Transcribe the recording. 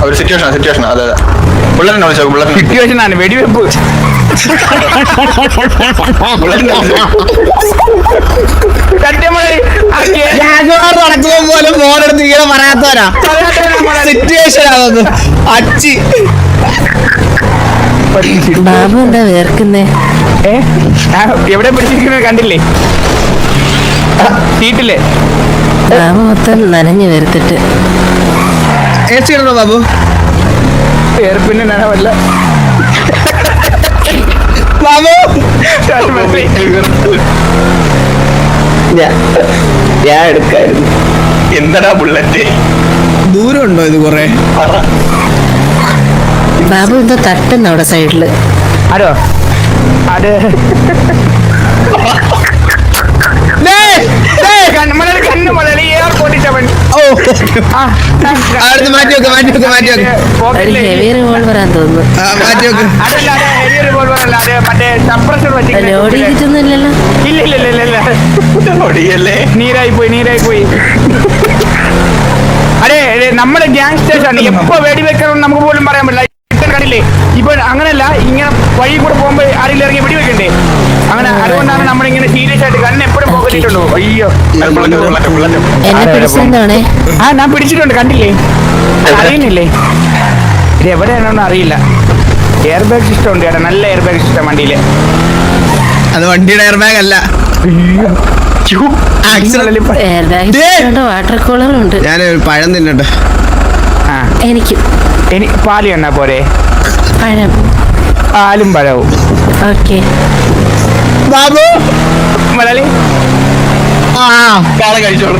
ഒരു സിറ്റുവേഷൻ അതെ അതെ ബുള്ളറ്റിനെ വിളിച്ചോ ബുള്ളറ്റിനെ സിറ്റുവേഷൻ ആണ് വെടിവെപ്പ് നടക്കുമ്പോ പോലും ഫോണെടുത്ത് ഇങ്ങനെ പറയാത്തവരാ സിറ്റുവേഷൻ ആണെന്ന് അച്ചി ബാബു എന്താ വേർക്കുന്നേ? എവിടെ പിടിച്ചിരിക്കുന്നത് കണ്ടില്ലേ? സീറ്റില്ലേ? ബാബു മൊത്തം നനഞ്ഞു വരുത്തിട്ട് ഏച്ചിടണോ ബാബു? പിന്നെ നനവല്ല ബാബു ഞാൻ എടുക്കായിരുന്നു. എന്താടാ ബുള്ളറ്റ് ദൂരം ഉണ്ടോ ഇത് കൊറേ? ബാബു എന്തോ തട്ടുന്ന അവിടെ സൈഡില്. ആരോ അത് കണ്ണു മുതൽ എയർപോർട്ടിൽ മാറ്റി വെക്ക് ഒരു ഹെവി റിവോൾവറാന്ന് തോന്നുന്നു. മാറ്റി വെക്ക്. ലോഡ് ചെയ്തിട്ടൊന്നുമില്ലല്ലോ. ഇല്ല നീരായി പോയി അതെ നമ്മുടെ ഗ്യാങ്സ്റ്റേഴ്സ് ആണ്. എപ്പോ വെടിവെക്കണം നമുക്ക് പോലും പറയാൻ പറ്റില്ല. കണ്ടില്ലേ ഇപ്പൊ അങ്ങനല്ല, ഇങ്ങനെ വഴി കൂടെ പോകുമ്പോ ആരെങ്കിലും ഇറങ്ങി വെടിവെക്കണ്ടേ? അങ്ങനെ അതുകൊണ്ടാണ് നമ്മളിങ്ങനെ സീരിയസ് ആയിട്ട് കണ്ണ് എപ്പോഴും പോകട്ടിട്ടുള്ളൂ. അയ്യോ എന്നെ പിടിച്ചെന്താണേ? ഞാൻ പിടിച്ചിട്ടുണ്ട്, കണ്ടില്ലേ? അറിയുന്നില്ലേ ഇത് എവിടെയാണെന്ന് അറിയില്ല. എയർ ബാഗ് സിസ്റ്റം ഉണ്ട് ചേട്ടാ, നല്ല എയർ ബാഗ് സിസ്റ്റം വണ്ടിയില്. അത് വണ്ടിയുടെ എയർ ബാഗ് അല്ല. വാട്ടർ കൂളറുണ്ട്. ഞാൻ പഴം തിന്നട്ടെ. എനിക്ക് പാല് എന്നാ പോരെ? പഴം. പാലും പഴവും. ഓക്കെ ബാബു മലയാളി കാളെ കഴിച്ചോളൂ.